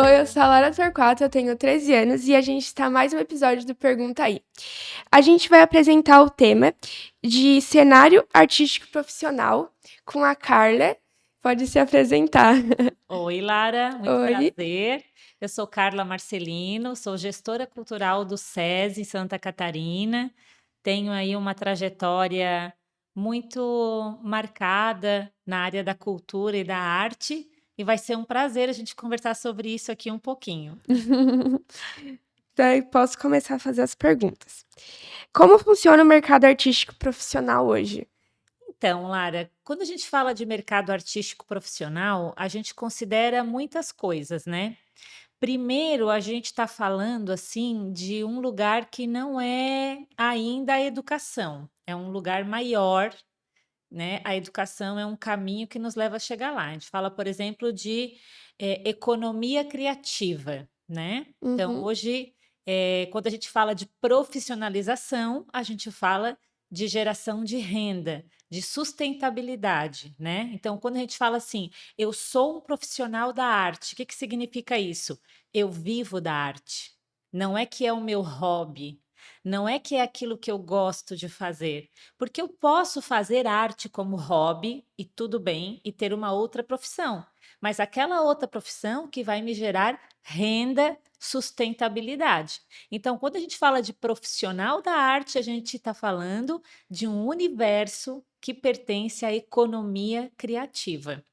Oi, eu sou a Lara Torquato, eu tenho 13 anos e a gente está mais um episódio do Pergunta Aí. A gente vai apresentar o tema de cenário artístico profissional com a Carla. Pode se apresentar. Oi, Lara, muito Oi. prazer. Eu sou Carla Marcelino, sou gestora cultural do SESI Santa Catarina. Tenho aí uma trajetória muito marcada na área da cultura e da arte, e vai ser um prazer a gente conversar sobre isso aqui um pouquinho. Daí posso começar a fazer as perguntas. Como funciona o mercado artístico profissional hoje? Então, Lara, quando a gente fala de mercado artístico profissional, a gente considera muitas coisas, né? Primeiro, a gente está falando assim de um lugar que não é ainda a educação, é um lugar maior, né? A educação é um caminho que nos leva a chegar lá. A gente fala, por exemplo, de economia criativa, né? Então, Uhum. hoje, quando a gente fala de profissionalização, a gente fala de geração de renda, de sustentabilidade, né? Então, quando a gente fala assim, eu sou um profissional da arte, o que que significa isso? Eu vivo da arte. Não é que é o meu hobby, não é que é aquilo que eu gosto de fazer, porque eu posso fazer arte como hobby e tudo bem, e ter uma outra profissão, mas aquela outra profissão que vai me gerar renda, sustentabilidade. Então, quando a gente fala de profissional da arte, a gente está falando de um universo que pertence à economia criativa,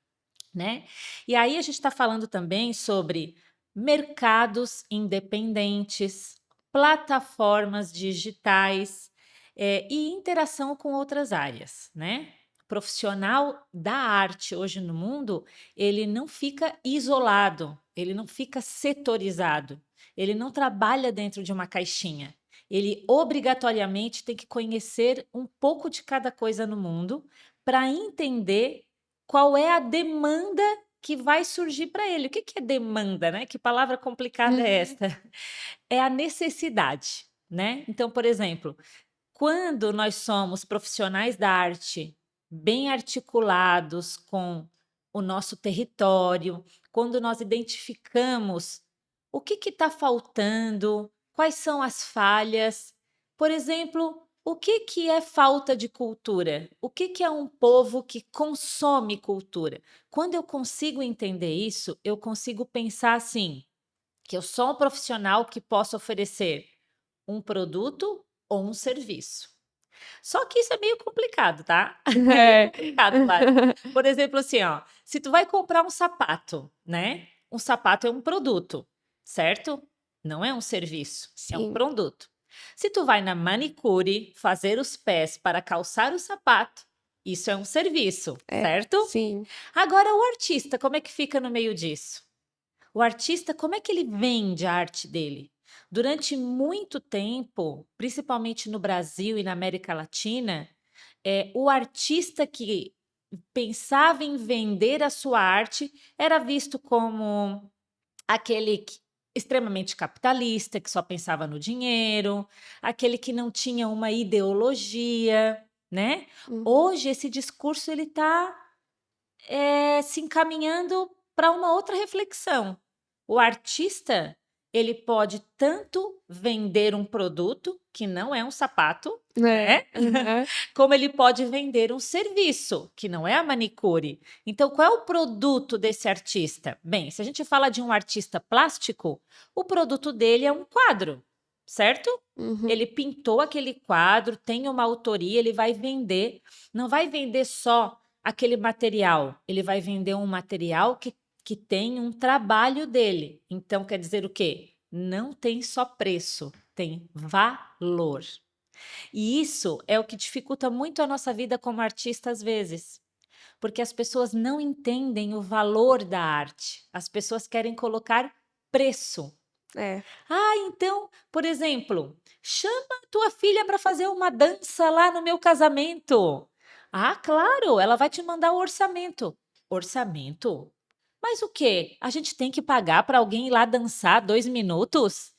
né? E aí a gente está falando também sobre mercados independentes, plataformas digitais, e interação com outras áreas, né? O profissional da arte hoje no mundo, ele não fica isolado, ele não fica setorizado, ele não trabalha dentro de uma caixinha. Ele obrigatoriamente tem que conhecer um pouco de cada coisa no mundo para entender qual é a demanda que vai surgir para ele. O que que é demanda, né? Que palavra complicada é Uhum. esta? É a necessidade, né? Então, por exemplo, quando nós somos profissionais da arte bem articulados com o nosso território, quando nós identificamos o que está faltando, quais são as falhas, por exemplo, o que é falta de cultura? O que é um povo que consome cultura? Quando eu consigo entender isso, eu consigo pensar assim, que eu sou um profissional que posso oferecer um produto ou um serviço. Só que isso é meio complicado, tá? É meio É. complicado, claro. Por exemplo, assim, ó, se tu vai comprar um sapato, né? Um sapato é um produto, certo? Não é um serviço, é um Sim. produto. Se tu vai na manicure fazer os pés para calçar o sapato, isso é um serviço, É, certo? sim. Agora, o artista, como é que fica no meio disso? O artista, como é que ele vende a arte dele? Durante muito tempo, principalmente no Brasil e na América Latina, o artista que pensava em vender a sua arte era visto como aquele extremamente capitalista, que só pensava no dinheiro, aquele que não tinha uma ideologia, né? Uhum. Hoje esse discurso ele está se encaminhando para uma outra reflexão. O artista, ele pode tanto vender um produto, que não é um sapato, É. né? Aham. Como ele pode vender um serviço, que não é a manicure. Então, qual é o produto desse artista? Bem, se a gente fala de um artista plástico, o produto dele é um quadro, certo? Uhum. Ele pintou aquele quadro, tem uma autoria, ele vai vender. Não vai vender só aquele material, ele vai vender um material que tem um trabalho dele. Então, quer dizer o quê? Não tem só preço, tem valor. E isso é o que dificulta muito a nossa vida como artista às vezes, porque as pessoas não entendem o valor da arte. As pessoas querem colocar preço. É. Ah, então, por exemplo, chama tua filha para fazer uma dança lá no meu casamento. Ah, claro, ela vai te mandar o orçamento. Orçamento? Mas o quê? A gente tem que pagar para alguém ir lá dançar 2 minutos?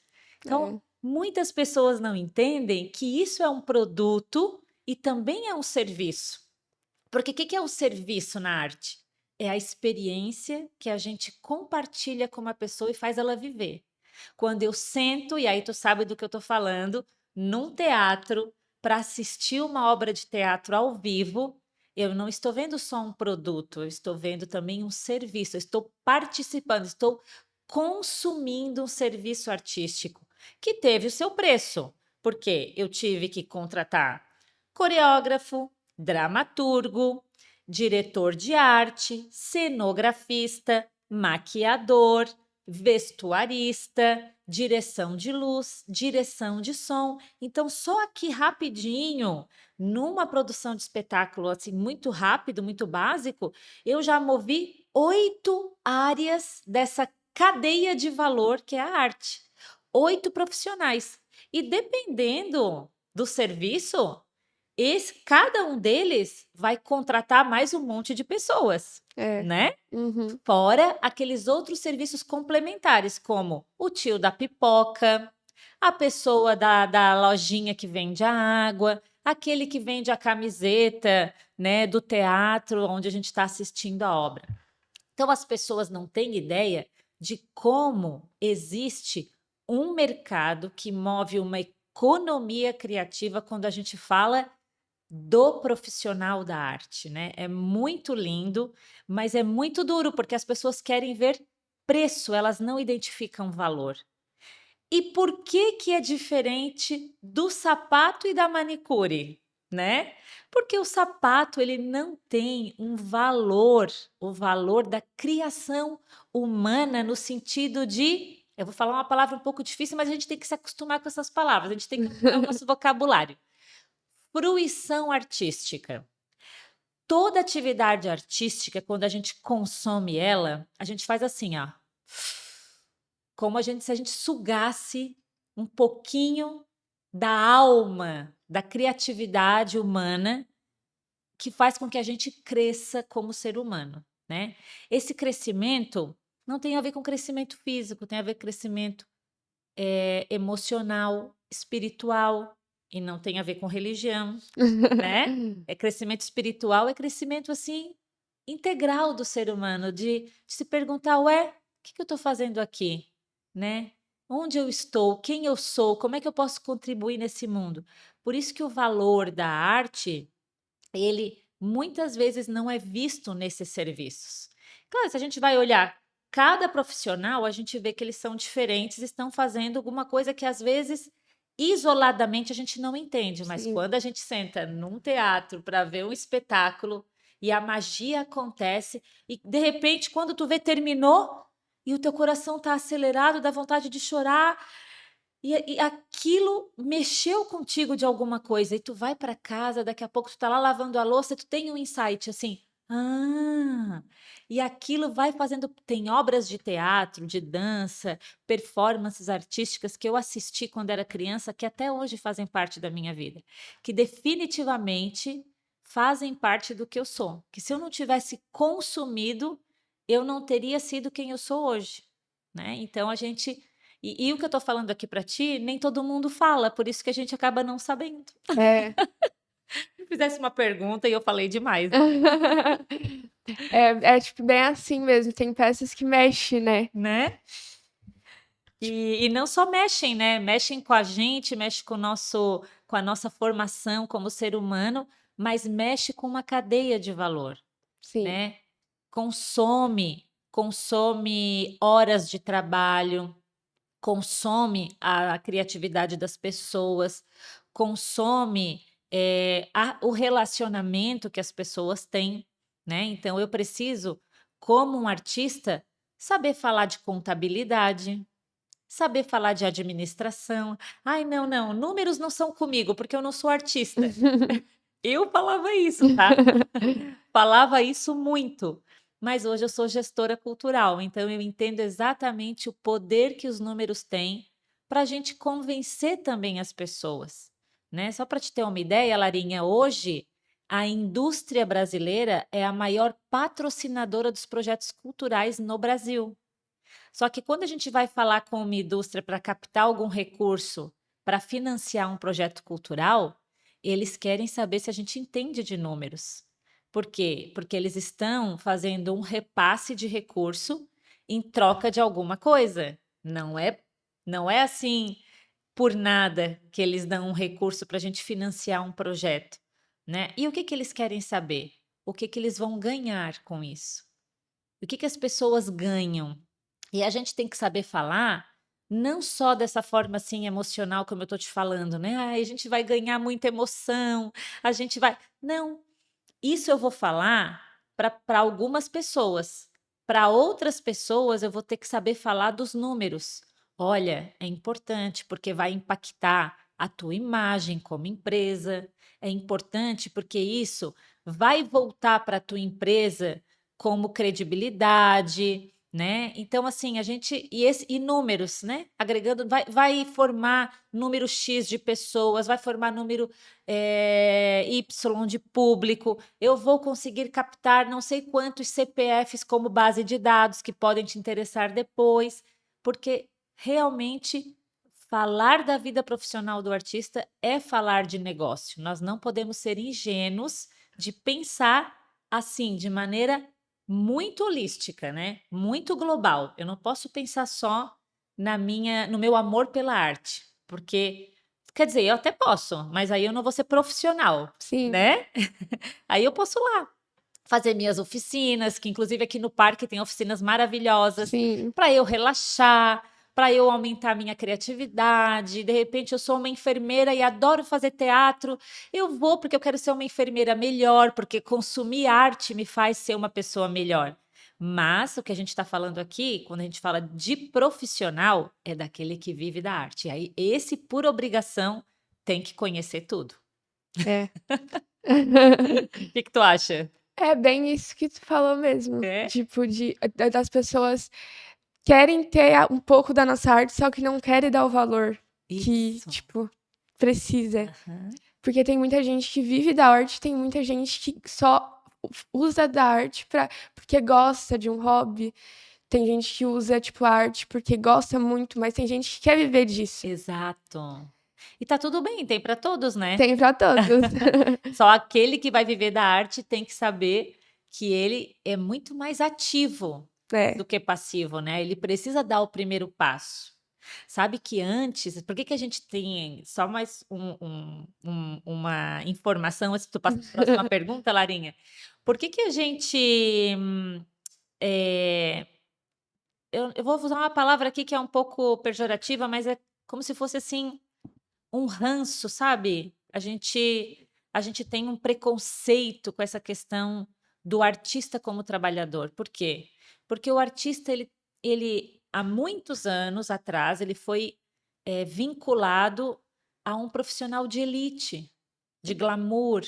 Então, É. muitas pessoas não entendem que isso é um produto e também é um serviço. Porque o que que é o serviço na arte? é a experiência que a gente compartilha com uma pessoa e faz ela viver. Quando eu sento, e aí tu sabe do que eu tô falando, num teatro, para assistir uma obra de teatro ao vivo, eu não estou vendo só um produto, eu estou vendo também um serviço, eu estou participando, estou consumindo um serviço artístico que teve o seu preço, porque eu tive que contratar coreógrafo, dramaturgo, diretor de arte, cenografista, maquiador, vestuarista, direção de luz, direção de som. Então, só aqui rapidinho, numa produção de espetáculo assim muito rápido, muito básico, eu já movi 8 áreas dessa cadeia de valor que é a arte. 8 profissionais. E dependendo do serviço, cada um deles vai contratar mais um monte de pessoas, É. né? Uhum. Fora aqueles outros serviços complementares, como o tio da pipoca, a pessoa da lojinha que vende a água, aquele que vende a camiseta, né, do teatro onde a gente está assistindo a obra. Então, as pessoas não têm ideia de como existe um mercado que move uma economia criativa quando a gente fala do profissional da arte, né? É muito lindo, mas é muito duro, porque as pessoas querem ver preço, elas não identificam valor. E por que que é diferente do sapato e da manicure, né? Porque o sapato ele não tem um valor, o valor da criação humana no sentido de, eu vou falar uma palavra um pouco difícil, mas a gente tem que se acostumar com essas palavras, a gente tem que ampliar o nosso vocabulário. Fruição artística. Toda atividade artística, quando a gente consome ela, a gente faz assim, ó. Como se a gente sugasse um pouquinho da alma, da criatividade humana, que faz com que a gente cresça como ser humano, né? Esse crescimento não tem a ver com crescimento físico, tem a ver com crescimento emocional, espiritual, e não tem a ver com religião, né? É crescimento espiritual, é crescimento assim integral do ser humano, de se perguntar, ué, o que eu estou fazendo aqui, né? Onde eu estou? Quem eu sou? Como é que eu posso contribuir nesse mundo? Por isso que o valor da arte, ele muitas vezes não é visto nesses serviços. Claro, se a gente vai olhar cada profissional, a gente vê que eles são diferentes, estão fazendo alguma coisa que às vezes isoladamente a gente não entende, mas Sim. quando a gente senta num teatro para ver um espetáculo e a magia acontece e de repente quando tu vê terminou e o teu coração está acelerado, dá vontade de chorar e aquilo mexeu contigo de alguma coisa e tu vai para casa, daqui a pouco tu tá lá lavando a louça e tu tem um insight assim, e aquilo vai fazendo. Tem obras de teatro, de dança, performances artísticas que eu assisti quando era criança, que até hoje fazem parte da minha vida, que definitivamente fazem parte do que eu sou. Que se eu não tivesse consumido, eu não teria sido quem eu sou hoje, né? Então a gente. E o que eu estou falando aqui para ti, nem todo mundo fala, por isso que a gente acaba não sabendo. É. Se fizesse uma pergunta e eu falei demais, É, tipo, bem assim mesmo. Tem peças que mexem, né? né? E não só mexem, né? Mexem com a gente, mexe com com a nossa formação como ser humano, mas mexe com uma cadeia de valor, Sim. né? Consome horas de trabalho, consome a criatividade das pessoas, consome o relacionamento que as pessoas têm, né? Então eu preciso, como um artista, saber falar de contabilidade, saber falar de administração. Ai, não, não, números não são comigo, porque eu não sou artista. Eu falava isso, tá? Falava isso muito. Mas hoje eu sou gestora cultural, então eu entendo exatamente o poder que os números têm para a gente convencer também as pessoas, né? Só para te ter uma ideia, Larinha, hoje a indústria brasileira é a maior patrocinadora dos projetos culturais no Brasil. Só que quando a gente vai falar com uma indústria para captar algum recurso para financiar um projeto cultural, eles querem saber se a gente entende de números. Por quê? Porque eles estão fazendo um repasse de recurso em troca de alguma coisa. Não é assim por nada que eles dão um recurso para a gente financiar um projeto, né? E o que que eles querem saber? O que que eles vão ganhar com isso? O que que as pessoas ganham? E a gente tem que saber falar não só dessa forma assim emocional, como eu estou te falando, né? Ai, a gente vai ganhar muita emoção, a gente vai. Não, isso eu vou falar para algumas pessoas. Para outras pessoas, eu vou ter que saber falar dos números. Olha, é importante porque vai impactar a tua imagem como empresa. É importante porque isso vai voltar para a tua empresa como credibilidade, né? Então, assim, a gente. E números, né? Agregando, vai formar número X de pessoas, vai formar número Y de público, eu vou conseguir captar não sei quantos CPFs como base de dados que podem te interessar depois, porque realmente falar da vida profissional do artista é falar de negócio. Nós não podemos ser ingênuos de pensar assim, de maneira muito holística, né? Muito global. Eu não posso pensar só no meu amor pela arte, porque quer dizer, eu até posso, mas aí eu não vou ser profissional, Sim, né? Aí eu posso lá fazer minhas oficinas, que inclusive aqui no parque tem oficinas maravilhosas, sim. para eu relaxar, para eu aumentar minha criatividade. De repente eu sou uma enfermeira e adoro fazer teatro. Eu vou porque eu quero ser uma enfermeira melhor, porque consumir arte me faz ser uma pessoa melhor. Mas o que a gente está falando aqui, quando a gente fala de profissional, é daquele que vive da arte. Aí esse, por obrigação, tem que conhecer tudo. É. O que que tu acha? É bem isso que tu falou mesmo. É? Tipo, das pessoas querem ter um pouco da nossa arte, só que não querem dar o valor que, Isso. tipo, precisa. Aham. Porque tem muita gente que vive da arte, tem muita gente que só usa da arte porque gosta de um hobby. Tem gente que usa, tipo, a arte porque gosta muito, mas tem gente que quer viver disso. Exato. E tá tudo bem, tem para todos, né? Tem pra todos. Só aquele que vai viver da arte tem que saber que ele é muito mais ativo É. do que passivo, né? Ele precisa dar o primeiro passo. Sabe que antes, por que que a gente tem só mais uma informação antes de tu passar para a próxima pergunta, Larinha? Por que que a gente é, eu vou usar uma palavra aqui que é um pouco pejorativa, mas é como se fosse assim um ranço, sabe? A gente tem um preconceito com essa questão do artista como trabalhador. Por quê? Porque o artista ele há muitos anos atrás ele foi vinculado a um profissional de elite, de glamour,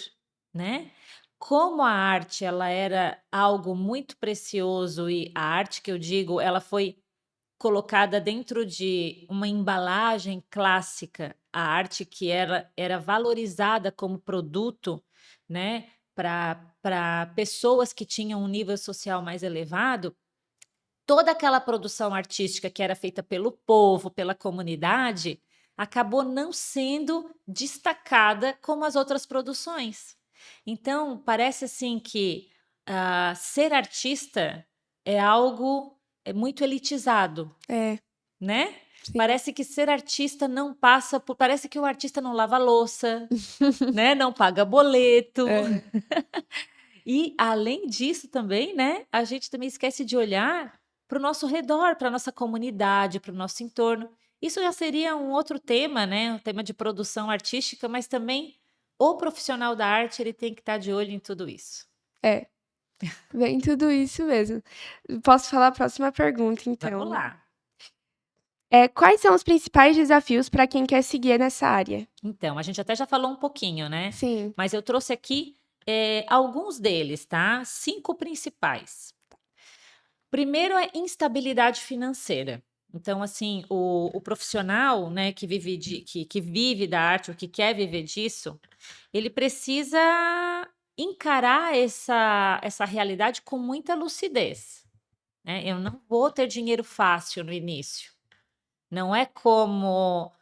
né? Como a arte ela era algo muito precioso e a arte que eu digo, ela foi colocada dentro de uma embalagem clássica, a arte que era valorizada como produto, né, para pessoas que tinham um nível social mais elevado, toda aquela produção artística que era feita pelo povo, pela comunidade, acabou não sendo destacada como as outras produções. Então, parece assim que ser artista é algo muito elitizado, É, né? sim. Parece que ser artista não passa por. Parece que o artista não lava louça, né? Não paga boleto. É, E além disso também, né? A gente também esquece de olhar para o nosso redor, para a nossa comunidade, para o nosso entorno. Isso já seria um outro tema, né? Um tema de produção artística, mas também o profissional da arte ele tem que estar de olho em tudo isso. é. Vem tudo isso mesmo. Posso falar a próxima pergunta, Vamos então. lá. Quais são os principais desafios para quem quer seguir nessa área? Então, a gente até já falou um pouquinho, né? Sim, Mas eu trouxe aqui alguns deles, tá? 5 principais. Primeiro é instabilidade financeira. Então, assim, o profissional, né, que vive da arte, ou que quer viver disso, ele precisa encarar essa realidade com muita lucidez, né? Eu não vou ter dinheiro fácil no início. Não é como,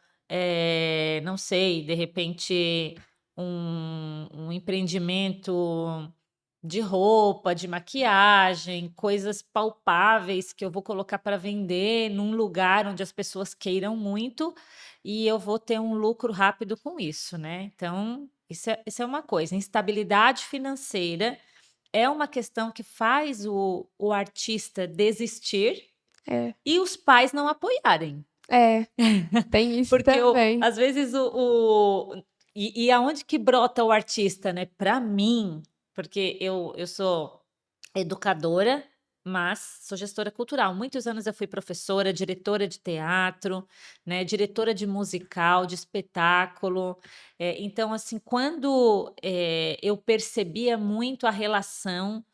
não sei, de repente, um empreendimento de roupa, de maquiagem, coisas palpáveis que eu vou colocar para vender num lugar onde as pessoas queiram muito e eu vou ter um lucro rápido com isso, né? Então, isso é uma coisa. Instabilidade financeira é uma questão que faz o artista desistir É, e os pais não apoiarem. é, tem isso Porque também. às vezes e aonde que brota o artista, né? Para mim, porque eu sou educadora, mas sou gestora cultural. Muitos anos eu fui professora, diretora de teatro, né? Diretora de musical, de espetáculo. Então, assim, quando eu percebia muito a relação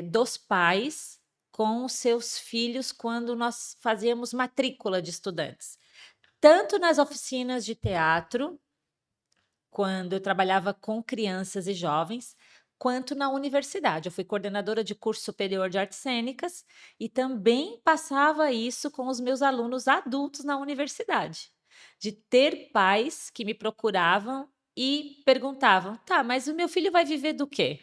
dos pais com os seus filhos quando nós fazíamos matrícula de estudantes tanto nas oficinas de teatro, quando eu trabalhava com crianças e jovens, quanto na universidade. Eu fui coordenadora de curso superior de artes cênicas e também passava isso com os meus alunos adultos na universidade, de ter pais que me procuravam e perguntavam: tá, mas o meu filho vai viver do quê?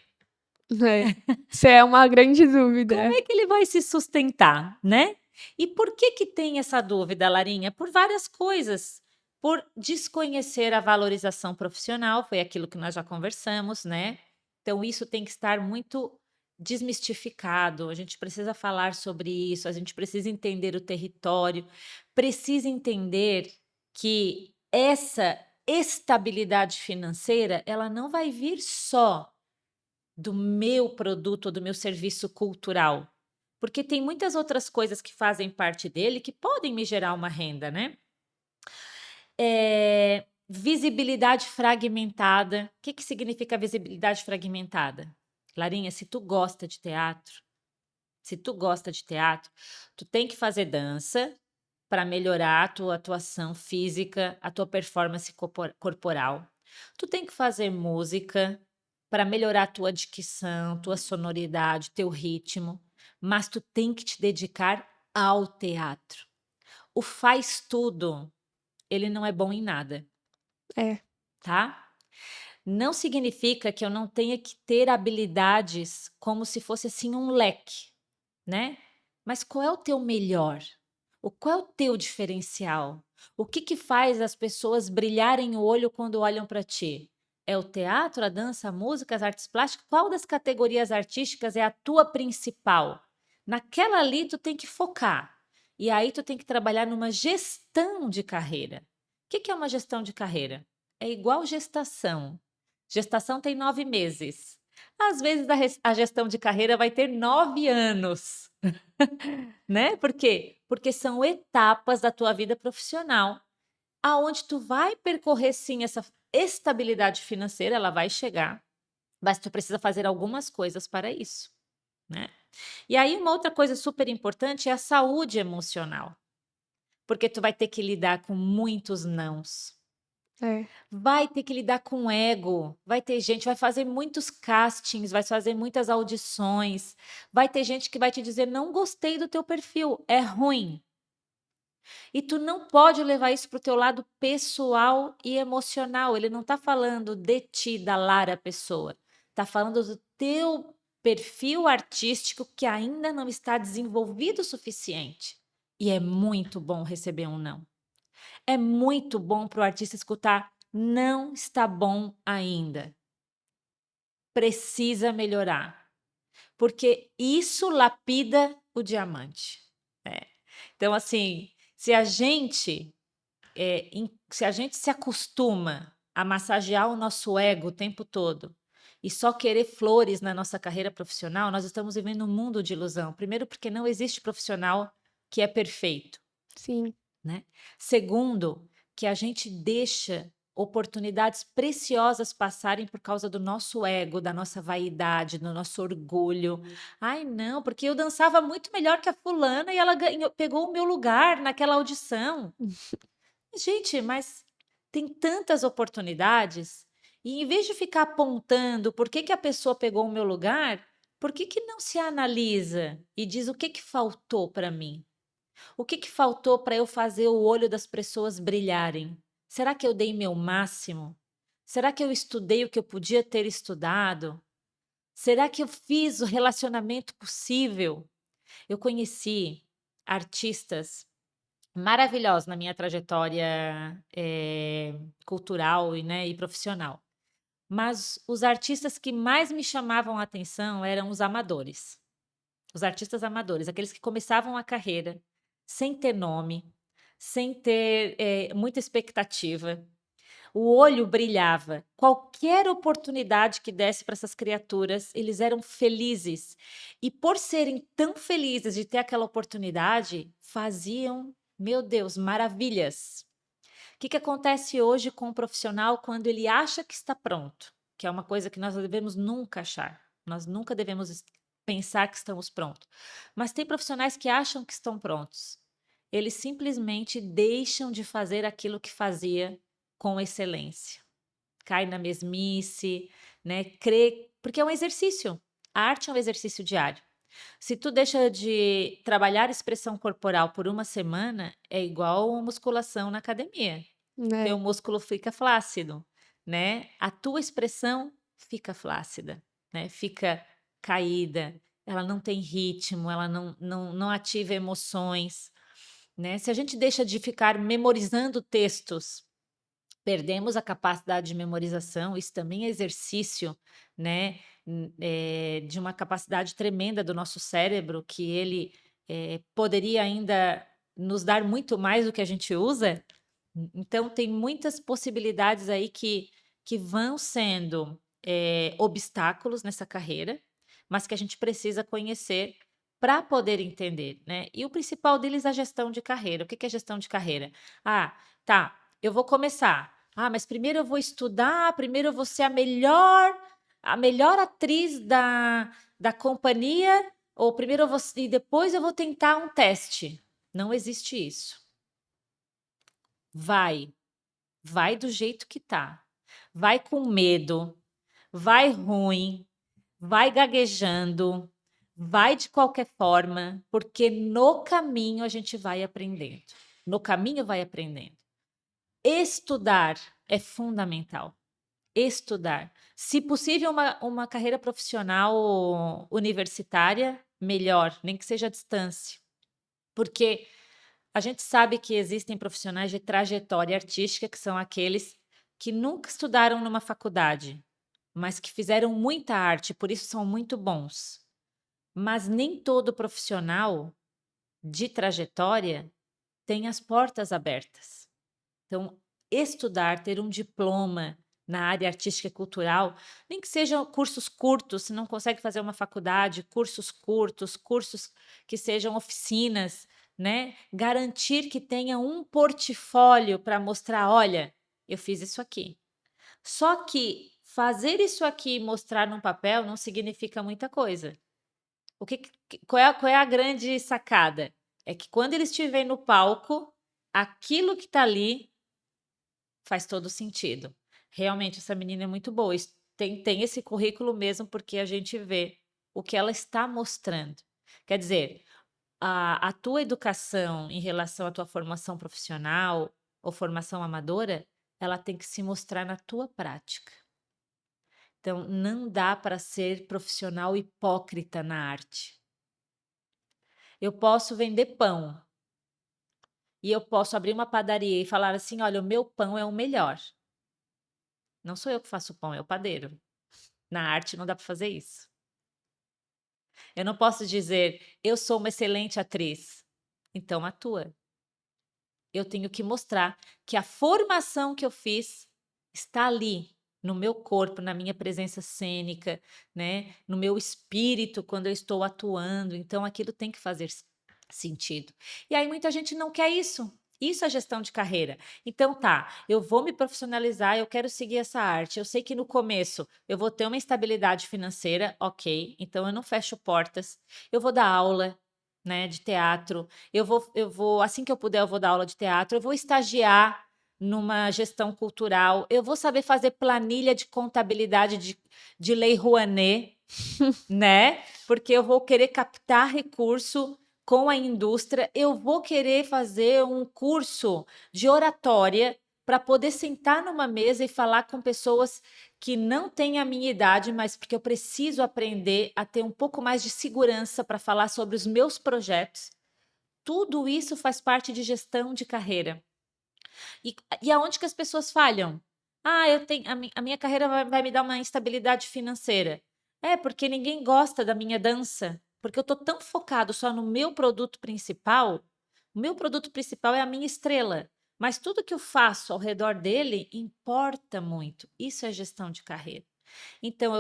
É. Isso é uma grande Como dúvida. é que ele vai se sustentar, né? E por que tem essa dúvida, Larinha? Por várias coisas. Por desconhecer a valorização profissional, foi aquilo que nós já conversamos, né? Então, isso tem que estar muito desmistificado. A gente precisa falar sobre isso, a gente precisa entender o território, precisa entender que essa estabilidade financeira, ela não vai vir só do meu produto ou do meu serviço cultural. Porque tem muitas outras coisas que fazem parte dele que podem me gerar uma renda, né? Visibilidade fragmentada. O que significa visibilidade fragmentada? Larinha, se tu gosta de teatro, tu tem que fazer dança para melhorar a tua atuação física, a tua performance corporal. Tu tem que fazer música para melhorar a tua dicção, tua sonoridade, teu ritmo, mas tu tem que te dedicar ao teatro. O faz tudo, ele não é bom em nada, É, tá? Não significa que eu não tenha que ter habilidades como se fosse assim um leque, né? Mas qual é o teu melhor? Qual é o teu diferencial? O que faz as pessoas brilharem o olho quando olham para ti? É o teatro, a dança, a música, as artes plásticas? Qual das categorias artísticas é a tua principal? Naquela ali tu tem que focar. E aí tu tem que trabalhar numa gestão de carreira. O que é uma gestão de carreira? É igual gestação. Gestação tem 9 meses. Às vezes a gestão de carreira vai ter 9 anos, né? Por quê? Porque são etapas da tua vida profissional, aonde tu vai percorrer sim essa estabilidade financeira, ela vai chegar, mas tu precisa fazer algumas coisas para isso, né? E aí uma outra coisa super importante é a saúde emocional, porque tu vai ter que lidar com muitos nãos. é. Vai ter que lidar com ego, vai ter gente, vai fazer muitos castings, vai fazer muitas audições, vai ter gente que vai te dizer: não gostei do teu perfil, é ruim. E tu não pode levar isso para o teu lado pessoal e emocional. Ele não está falando de ti, da Lara pessoa, está falando do teu perfil artístico que ainda não está desenvolvido o suficiente. E é muito bom receber um não. É muito bom para o artista escutar: não está bom ainda. Precisa melhorar. Porque isso lapida o diamante. Né? Então, assim, se a gente se acostuma a massagear o nosso ego o tempo todo e só querer flores na nossa carreira profissional, nós estamos vivendo um mundo de ilusão. Primeiro, porque não existe profissional que é perfeito. Sim. Né? Segundo, que a gente deixa oportunidades preciosas passarem por causa do nosso ego, da nossa vaidade, do nosso orgulho. Ai, não, porque eu dançava muito melhor que a fulana e ela pegou o meu lugar naquela audição. Gente, mas tem tantas oportunidades e em vez de ficar apontando por que a pessoa pegou o meu lugar, por que não se analisa e diz o que faltou para mim? O que faltou para eu fazer o olho das pessoas brilharem? Será que eu dei meu máximo? Será que eu estudei o que eu podia ter estudado? Será que eu fiz o relacionamento possível? Eu conheci artistas maravilhosos na minha trajetória cultural e profissional. Mas os artistas que mais me chamavam a atenção eram os amadores. Os artistas amadores, aqueles que começavam a carreira sem ter nome, sem ter muita expectativa. O olho brilhava. Qualquer oportunidade que desse para essas criaturas, eles eram felizes. E por serem tão felizes de ter aquela oportunidade, faziam, meu Deus, maravilhas. O que acontece hoje com o profissional quando ele acha que está pronto? Que é uma coisa que nós não devemos nunca achar. Nós nunca devemos pensar que estamos prontos. Mas tem profissionais que acham que estão prontos. Eles simplesmente deixam de fazer aquilo que fazia com excelência. Cai na mesmice, né? Porque é um exercício. A arte é um exercício diário. Se tu deixa de trabalhar expressão corporal por uma semana, é igual uma musculação na academia. Teu Né? músculo fica flácido, né? A tua expressão fica flácida, né? Fica caída, ela não tem ritmo, ela não ativa emoções, né? Se a gente deixa de ficar memorizando textos, perdemos a capacidade de memorização, isso também é exercício, né? De uma capacidade tremenda do nosso cérebro, que ele poderia ainda nos dar muito mais do que a gente usa. Então, tem muitas possibilidades aí que vão sendo obstáculos nessa carreira, mas que a gente precisa conhecer para poder entender, né? E o principal deles é a gestão de carreira. O que é gestão de carreira? Ah, tá, eu vou começar. Ah, mas primeiro eu vou estudar, primeiro eu vou ser a melhor atriz da companhia, ou primeiro eu vou, e depois eu vou tentar um teste. Não existe isso. Vai do jeito que tá. Vai com medo, vai ruim, vai gaguejando, vai de qualquer forma, porque no caminho a gente vai aprendendo. No caminho vai aprendendo. Estudar é fundamental. Estudar. Se possível, uma carreira profissional universitária, melhor, nem que seja à distância. Porque a gente sabe que existem profissionais de trajetória artística, que são aqueles que nunca estudaram numa faculdade, mas que fizeram muita arte, por isso são muito bons. Mas nem todo profissional de trajetória tem as portas abertas. Então, estudar, ter um diploma na área artística e cultural, nem que sejam cursos curtos, se não consegue fazer uma faculdade, cursos curtos, cursos que sejam oficinas, né? Garantir que tenha um portfólio para mostrar, olha, eu fiz isso aqui. Só que fazer isso aqui e mostrar num papel não significa muita coisa. Qual é a grande sacada? É que quando eles estiverem no palco, aquilo que está ali faz todo sentido. Realmente, essa menina é muito boa. Tem esse currículo mesmo, porque a gente vê o que ela está mostrando. Quer dizer, a tua educação em relação à tua formação profissional ou formação amadora, ela tem que se mostrar na tua prática. Então, não dá para ser profissional hipócrita na arte. Eu posso vender pão e eu posso abrir uma padaria e falar assim: olha, o meu pão é o melhor. Não sou eu que faço o pão, é o padeiro. Na arte não dá para fazer isso. Eu não posso dizer, eu sou uma excelente atriz. Então atua. Eu tenho que mostrar que a formação que eu fiz está ali, no meu corpo, na minha presença cênica, né? No meu espírito quando eu estou atuando. Então aquilo tem que fazer sentido. E aí muita gente não quer isso. Isso é gestão de carreira. Então tá, eu vou me profissionalizar, eu quero seguir essa arte. Eu sei que no começo eu vou ter uma estabilidade financeira, ok. Então eu não fecho portas. Eu vou dar aula, né, de teatro. Eu vou, assim que eu puder, eu vou dar aula de teatro. Eu vou estagiar numa gestão cultural. Eu vou saber fazer planilha de contabilidade de Lei Rouanet, né? Porque eu vou querer captar recurso com a indústria, eu vou querer fazer um curso de oratória, para poder sentar numa mesa e falar com pessoas que não têm a minha idade, mas porque eu preciso aprender a ter um pouco mais de segurança para falar sobre os meus projetos. Tudo isso faz parte de gestão de carreira. E aonde que as pessoas falham? Ah, a minha carreira vai me dar uma instabilidade financeira. É, porque ninguém gosta da minha dança, porque eu estou tão focado só no meu produto principal. O meu produto principal é a minha estrela, mas tudo que eu faço ao redor dele importa muito. Isso é gestão de carreira. Então,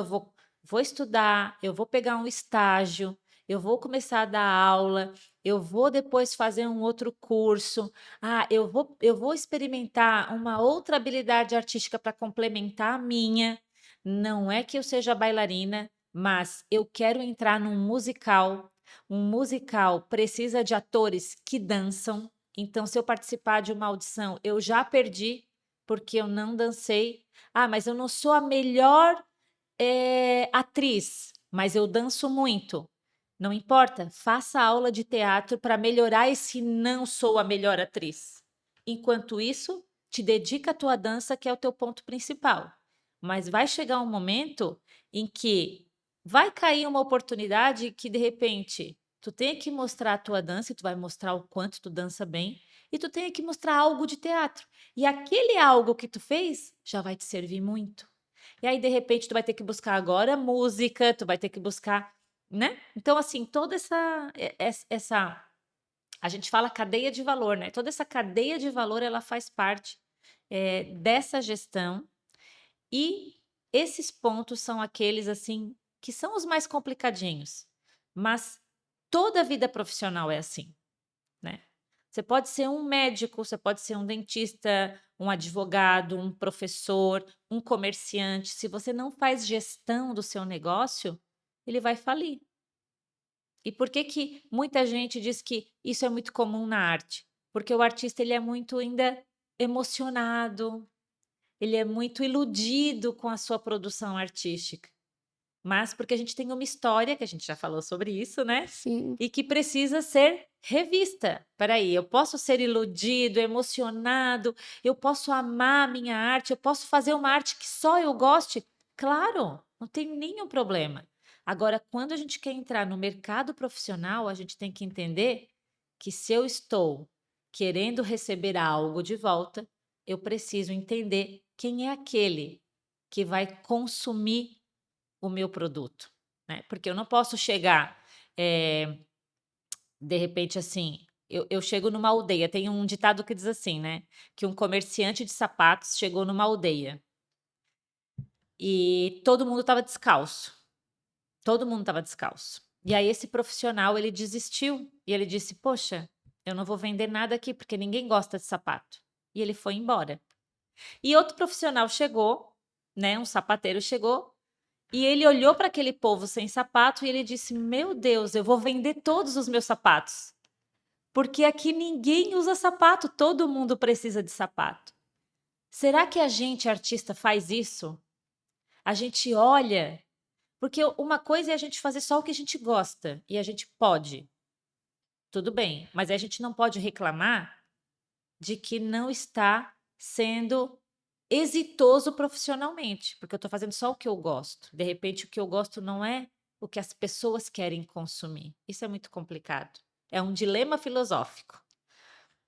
vou estudar, eu vou pegar um estágio, eu vou começar a dar aula, eu vou depois fazer um outro curso. Ah, eu vou experimentar uma outra habilidade artística para complementar a minha. Não é que eu seja bailarina, mas eu quero entrar num musical. Um musical precisa de atores que dançam. Então, se eu participar de uma audição, eu já perdi porque eu não dancei. Ah, mas eu não sou a melhor atriz, mas eu danço muito. Não importa, faça aula de teatro para melhorar esse não sou a melhor atriz. Enquanto isso, te dedica à tua dança, que é o teu ponto principal. Mas vai chegar um momento em que vai cair uma oportunidade que, de repente, tu tem que mostrar a tua dança e tu vai mostrar o quanto tu dança bem e tu tem que mostrar algo de teatro. E aquele algo que tu fez já vai te servir muito. E aí, de repente, tu vai ter que buscar agora música, tu vai ter que buscar, né? Então, assim, toda essa a gente fala cadeia de valor, né? Toda essa cadeia de valor, ela faz parte dessa gestão e esses pontos são aqueles, assim, que são os mais complicadinhos. Mas toda a vida profissional é assim, né? Você pode ser um médico, você pode ser um dentista, um advogado, um professor, um comerciante. Se você não faz gestão do seu negócio, ele vai falir. E por que que muita gente diz que isso é muito comum na arte? Porque o artista ele é muito ainda emocionado, ele é muito iludido com a sua produção artística. Mas porque a gente tem uma história, que a gente já falou sobre isso, né? Sim. E que precisa ser revista. Peraí, eu posso ser iludido, emocionado, eu posso amar a minha arte, eu posso fazer uma arte que só eu goste? Claro, não tem nenhum problema. Agora, quando a gente quer entrar no mercado profissional, a gente tem que entender que se eu estou querendo receber algo de volta, eu preciso entender quem é aquele que vai consumir o meu produto, né? Porque eu não posso chegar, de repente, assim, eu chego numa aldeia, tem um ditado que diz assim, né? Que um comerciante de sapatos chegou numa aldeia e todo mundo estava descalço. Todo mundo estava descalço. E aí esse profissional, ele desistiu e ele disse: "Poxa, eu não vou vender nada aqui porque ninguém gosta de sapato". E ele foi embora. E outro profissional chegou, né, um sapateiro chegou e ele olhou para aquele povo sem sapato e ele disse: "Meu Deus, eu vou vender todos os meus sapatos, porque aqui ninguém usa sapato, todo mundo precisa de sapato". Será que a gente, artista, faz isso? A gente olha, porque uma coisa é a gente fazer só o que a gente gosta e a gente pode, tudo bem, mas a gente não pode reclamar de que não está sendo exitoso profissionalmente, porque eu estou fazendo só o que eu gosto. De repente, o que eu gosto não é o que as pessoas querem consumir. Isso é muito complicado. É um dilema filosófico.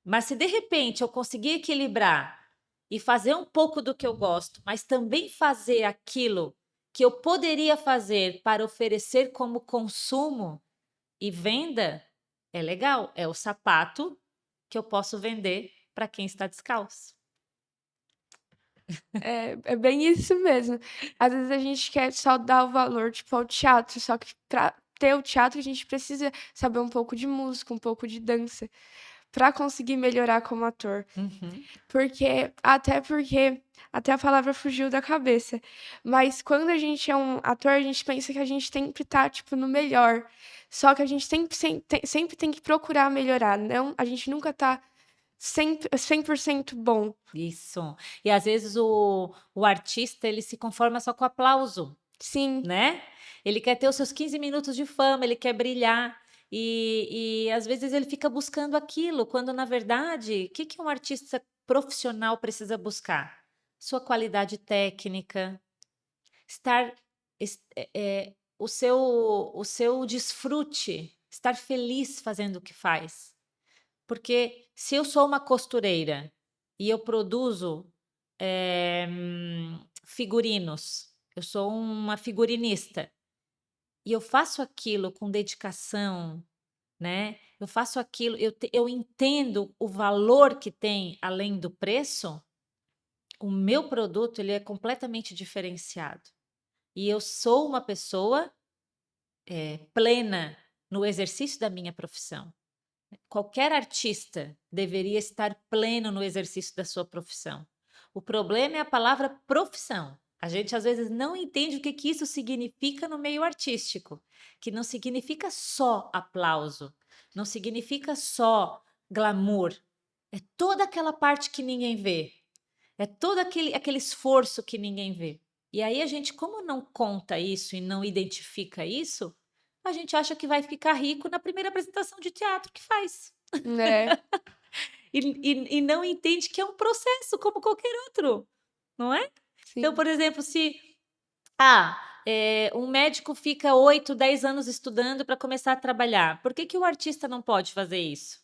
Mas se de repente eu conseguir equilibrar e fazer um pouco do que eu gosto, mas também fazer aquilo que eu poderia fazer para oferecer como consumo e venda, é legal. É o sapato que eu posso vender para quem está descalço. É bem isso mesmo. Às vezes a gente quer só dar o valor, tipo, ao teatro, só que pra ter o teatro a gente precisa saber um pouco de música, um pouco de dança, pra conseguir melhorar como ator. Uhum. Porque até a palavra fugiu da cabeça. Mas quando a gente é um ator, a gente pensa que a gente tem que estar, tipo, no melhor. Só que a gente sempre tem que procurar melhorar, não, a gente nunca tá 100% bom. Isso. E às vezes o artista ele se conforma só com aplauso, Sim, né? Ele quer ter os seus 15 minutos de fama, ele quer brilhar. E às vezes ele fica buscando aquilo, quando na verdade, o que, que um artista profissional precisa buscar? Sua qualidade técnica, o seu desfrute, estar feliz fazendo o que faz. Porque se eu sou uma costureira e eu produzo figurinos, eu sou uma figurinista, e eu faço aquilo com dedicação, né? Eu faço aquilo, eu entendo o valor que tem além do preço, o meu produto ele é completamente diferenciado. E eu sou uma pessoa plena no exercício da minha profissão. Qualquer artista deveria estar pleno no exercício da sua profissão. O problema é a palavra profissão. A gente às vezes não entende o que isso significa no meio artístico, que não significa só aplauso, não significa só glamour. É toda aquela parte que ninguém vê. É todo aquele esforço que ninguém vê. E aí a gente, como não conta isso e não identifica isso, a gente acha que vai ficar rico na primeira apresentação de teatro que faz. Né? E não entende que é um processo como qualquer outro, não é? Então, Sim. por exemplo, se um médico fica 8, 10 anos estudando para começar a trabalhar, por que o artista não pode fazer isso?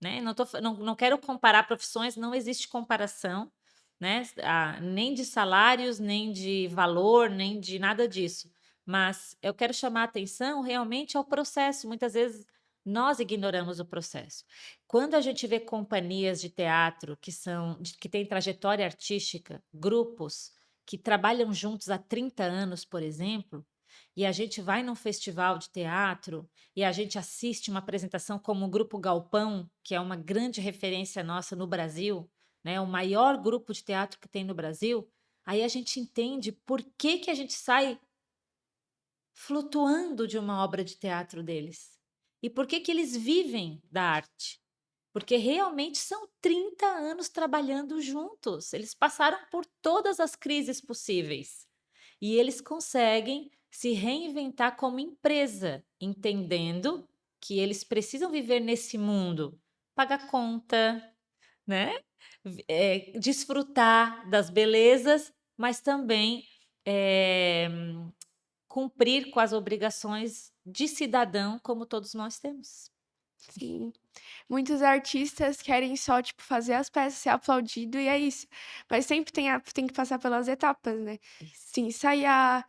Né? Não quero comparar profissões, não existe comparação, né? Nem de salários, nem de valor, nem de nada disso. Mas eu quero chamar a atenção realmente ao processo. Muitas vezes nós ignoramos o processo. Quando a gente vê companhias de teatro que têm trajetória artística, grupos que trabalham juntos há 30 anos, por exemplo, e a gente vai num festival de teatro e a gente assiste uma apresentação como o Grupo Galpão, que é uma grande referência nossa no Brasil, né, o maior grupo de teatro que tem no Brasil, aí a gente entende por que a gente sai flutuando de uma obra de teatro deles. E por que eles vivem da arte. Porque realmente são 30 anos trabalhando juntos. Eles passaram por todas as crises possíveis. E eles conseguem se reinventar como empresa, entendendo que eles precisam viver nesse mundo, pagar conta, né? Desfrutar das belezas, mas também cumprir com as obrigações de cidadão, como todos nós temos. Sim. Muitos artistas querem só, tipo, fazer as peças, ser aplaudido e é isso. Mas sempre tem que passar pelas etapas, né? Isso. Sim, ensaiar,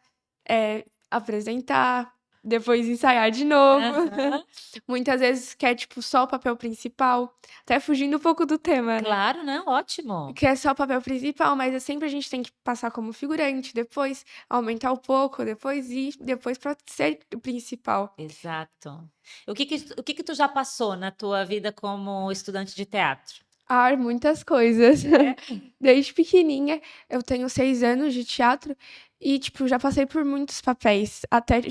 apresentar, depois ensaiar de novo. Aham. Muitas vezes quer, tipo, só o papel principal. Até fugindo um pouco do tema, né? Claro, não, ótimo. Que é só o papel principal, mas sempre a gente tem que passar como figurante, depois aumentar um pouco, depois pra ser o principal. Exato. O que tu já passou na tua vida como estudante de teatro? Ah, muitas coisas. É? Desde pequenininha, eu tenho 6 anos de teatro e, tipo, já passei por muitos papéis.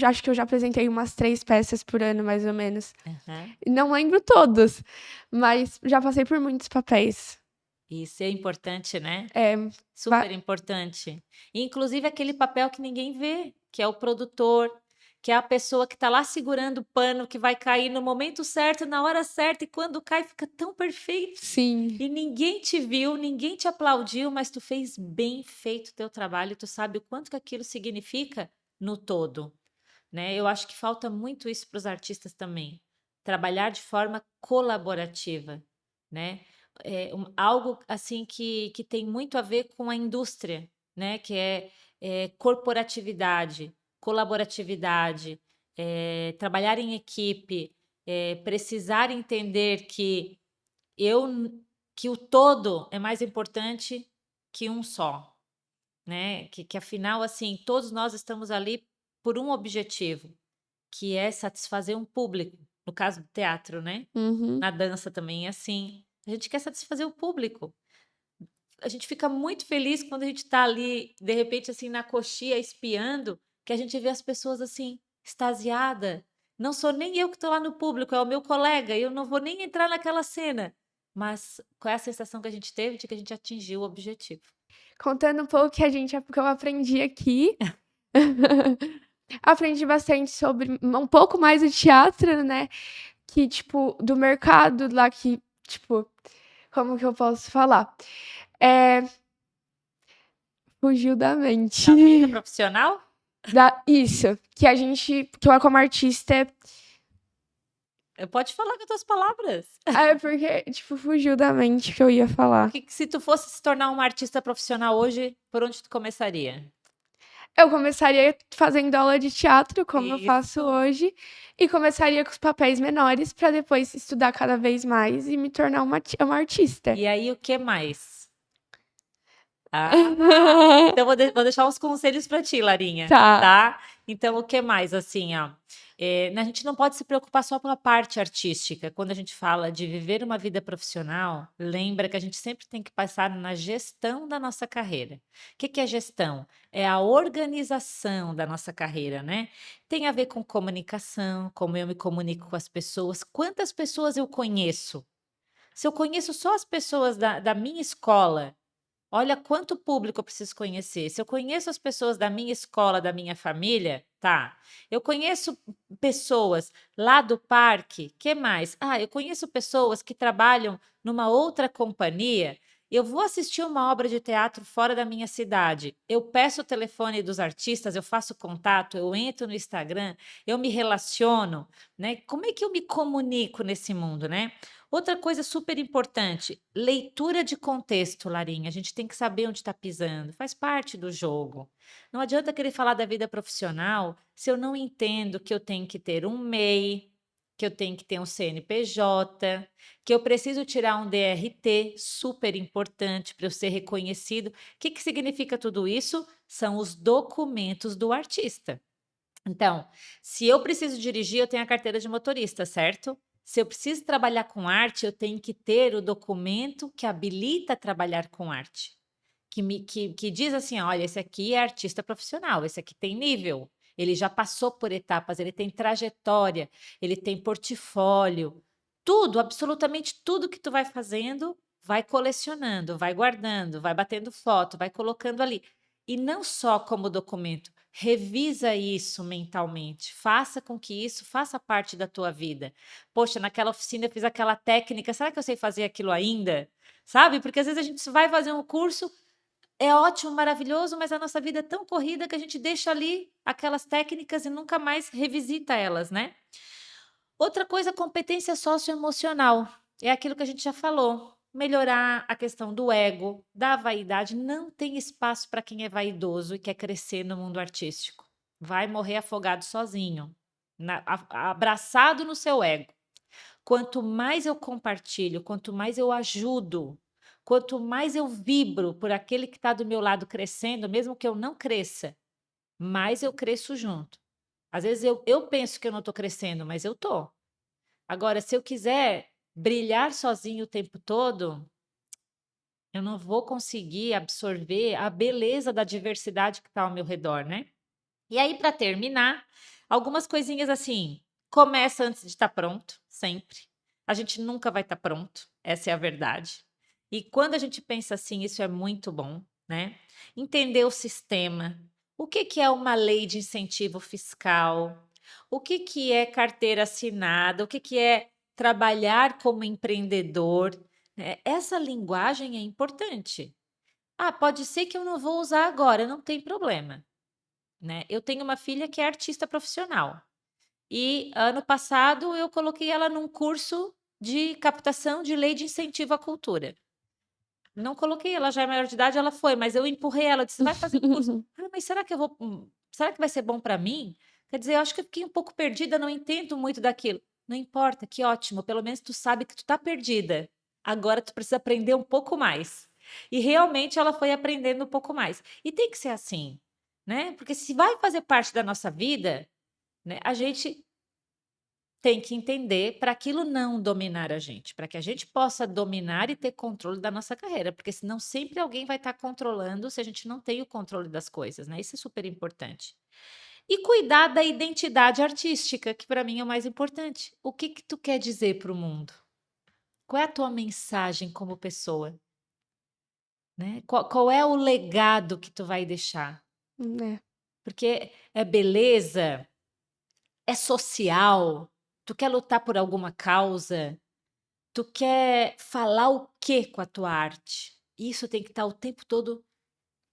Acho que eu já apresentei umas 3 peças por ano, mais ou menos. Aham. Não lembro todos, mas já passei por muitos papéis. Isso é importante, né? É, Super importante. Inclusive aquele papel que ninguém vê, que é o produtor, que é a pessoa que está lá segurando o pano que vai cair no momento certo, na hora certa, e quando cai fica tão perfeito. sim, E ninguém te viu, ninguém te aplaudiu, mas tu fez bem feito o teu trabalho, tu sabe o quanto que aquilo significa no todo, né? Eu acho que falta muito isso para os artistas também, trabalhar de forma colaborativa, né? Algo assim que tem muito a ver com a indústria, né? Que é corporatividade, colaboratividade, trabalhar em equipe, precisar entender que o todo é mais importante que um só, né? Que afinal, assim, todos nós estamos ali por um objetivo, que é satisfazer um público. No caso do teatro, né? uhum. Na dança também é assim. A gente quer satisfazer o público. A gente fica muito feliz quando a gente está ali, de repente, assim, na coxia, espiando, que a gente vê as pessoas assim, extasiada. Não sou nem eu que estou lá no público, é o meu colega, eu não vou nem entrar naquela cena. Mas qual é a sensação que a gente teve de que a gente atingiu o objetivo? Contando um pouco que eu aprendi aqui. Aprendi bastante sobre um pouco mais do teatro, né? Que, tipo, do mercado lá que, tipo, Como que eu posso falar? É, fugiu da Da vida mente. profissional? Isso, que eu como artista, Pode falar com as tuas palavras. porque, tipo, fugiu da mente que eu ia falar. Se tu fosse se tornar uma artista profissional hoje, por onde tu começaria? Eu começaria fazendo aula de teatro, como eu faço Isso. hoje, e começaria com os papéis menores para depois estudar cada vez mais e me tornar uma artista. E aí, o que mais? Ah, então vou deixar uns conselhos para ti, Larinha, Tá. tá? Então, o que mais, assim, ó, a gente não pode se preocupar só com a parte artística. Quando a gente fala de viver uma vida profissional, lembra que a gente sempre tem que passar na gestão da nossa carreira. O que que é gestão? É a organização da nossa carreira, né? Tem a ver com comunicação, como eu me comunico com as pessoas, quantas pessoas eu conheço. Se eu conheço só as pessoas da minha escola, olha quanto público eu preciso conhecer. Se eu conheço as pessoas da minha escola, da minha família, tá. Eu conheço pessoas lá do parque, que mais? Ah, eu conheço pessoas que trabalham numa outra companhia. Eu vou assistir uma obra de teatro fora da minha cidade. Eu peço o telefone dos artistas, eu faço contato, eu entro no Instagram, eu me relaciono, né? Como é que eu me comunico nesse mundo, né? Outra coisa super importante, leitura de contexto, Larinha. A gente tem que saber onde está pisando, faz parte do jogo. Não adianta querer falar da vida profissional se eu não entendo que eu tenho que ter um MEI, que eu tenho que ter um CNPJ, que eu preciso tirar um DRT, super importante para eu ser reconhecido. O que que significa tudo isso? São os documentos do artista. Então, se eu preciso dirigir, eu tenho a carteira de motorista, certo? Se eu preciso trabalhar com arte, eu tenho que ter o documento que habilita a trabalhar com arte. Que diz assim: olha, esse aqui é artista profissional, esse aqui tem nível, ele já passou por etapas, ele tem trajetória, ele tem portfólio. Tudo, absolutamente tudo que tu vai fazendo, vai colecionando, vai guardando, vai batendo foto, vai colocando ali. E não só como documento, revisa isso mentalmente, faça com que isso faça parte da tua vida. Poxa, naquela oficina eu fiz aquela técnica, será que eu sei fazer aquilo ainda? Sabe? Porque às vezes a gente vai fazer um curso, é ótimo, maravilhoso, mas a nossa vida é tão corrida que a gente deixa ali aquelas técnicas e nunca mais revisita elas, né? Outra coisa, competência socioemocional. É aquilo que a gente já falou. Melhorar a questão do ego, da vaidade. Não tem espaço para quem é vaidoso e quer crescer no mundo artístico. Vai morrer afogado sozinho, abraçado no seu ego. Quanto mais eu compartilho, quanto mais eu ajudo, quanto mais eu vibro por aquele que está do meu lado crescendo, mesmo que eu não cresça, mais eu cresço junto. Às vezes eu penso que eu não estou crescendo, mas eu estou. Agora, se eu quiser brilhar sozinho o tempo todo, eu não vou conseguir absorver a beleza da diversidade que está ao meu redor, né? E aí, para terminar, algumas coisinhas assim. Começa antes de estar pronto, sempre. A gente nunca vai estar pronto, essa é a verdade. E quando a gente pensa assim, isso é muito bom, né? Entender o sistema. O que que é uma lei de incentivo fiscal? O que que é carteira assinada? O que que é trabalhar como empreendedor? Essa linguagem é importante. Ah, pode ser que eu não vou usar agora, não tem problema, né? Eu tenho uma filha que é artista profissional e ano passado eu coloquei ela num curso de captação de lei de incentivo à cultura. Não coloquei, ela já é maior de idade, ela foi, mas eu empurrei ela, disse: vai fazer curso. Ah, mas será que eu vou? Será que vai ser bom para mim? Quer dizer, eu acho que eu fiquei um pouco perdida, não entendo muito daquilo. Não importa, que ótimo, pelo menos tu sabe que tu tá perdida. Agora tu precisa aprender um pouco mais. E realmente ela foi aprendendo um pouco mais. E tem que ser assim, né? Porque se vai fazer parte da nossa vida, né, a gente tem que entender para aquilo não dominar a gente, para que a gente possa dominar e ter controle da nossa carreira, porque senão sempre alguém vai estar controlando se a gente não tem o controle das coisas, né? Isso é super importante. E cuidar da identidade artística, que para mim é o mais importante. O que que tu quer dizer para o mundo? Qual é a tua mensagem como pessoa, né? Qual é o legado que tu vai deixar? Né? Porque é beleza, é social, tu quer lutar por alguma causa, Tu quer falar o quê com a tua arte? Isso tem que estar o tempo todo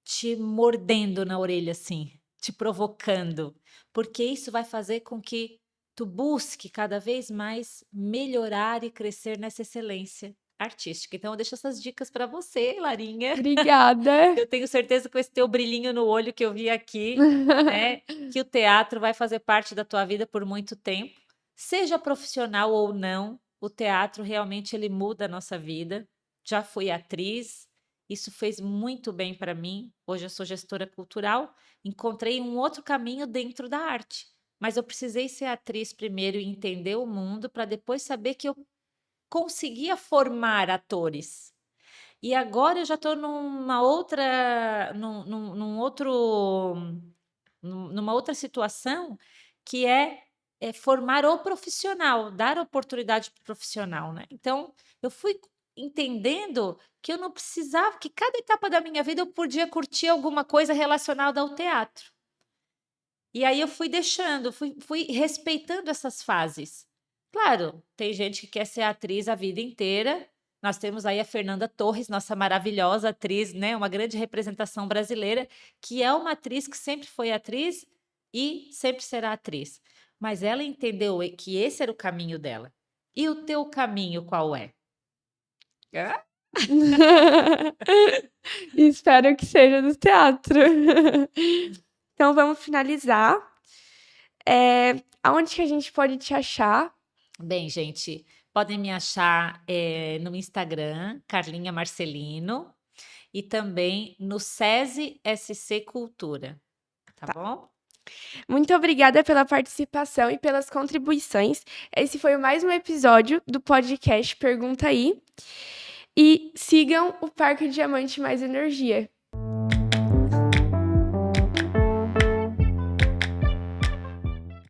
te mordendo na orelha, assim, te provocando, porque isso vai fazer com que tu busque cada vez mais melhorar e crescer nessa excelência artística. Então, eu deixo essas dicas para você, Larinha. Obrigada. Eu tenho certeza que com esse teu brilhinho no olho que eu vi aqui, né, que o teatro vai fazer parte da tua vida por muito tempo, seja profissional ou não, o teatro realmente ele muda a nossa vida. Já fui atriz, isso fez muito bem para mim. Hoje eu sou gestora cultural, encontrei um outro caminho dentro da arte. Mas eu precisei ser atriz primeiro e entender o mundo para depois saber que eu conseguia formar atores. E agora eu já estou numa outra, num outro, numa outra situação que é formar o profissional, dar oportunidade para o profissional, né? Então, eu fui entendendo que eu não precisava, que cada etapa da minha vida eu podia curtir alguma coisa relacionada ao teatro. E aí eu fui deixando, fui respeitando essas fases. Claro, tem gente que quer ser atriz a vida inteira. Nós temos aí a Fernanda Torres, nossa maravilhosa atriz, né? Uma grande representação brasileira, que é uma atriz que sempre foi atriz e sempre será atriz. Mas ela entendeu que esse era o caminho dela. E o teu caminho qual é? Ah, Espero que seja do teatro. Então vamos finalizar. Aonde que a gente pode te achar? bem, gente, podem me achar no Instagram, Carlinha Marcelino, e também no SESI SC Cultura, tá bom? Muito obrigada pela participação e pelas contribuições. Esse foi mais um episódio do podcast Pergunta Aí. E sigam o Parque Diamante Mais Energia.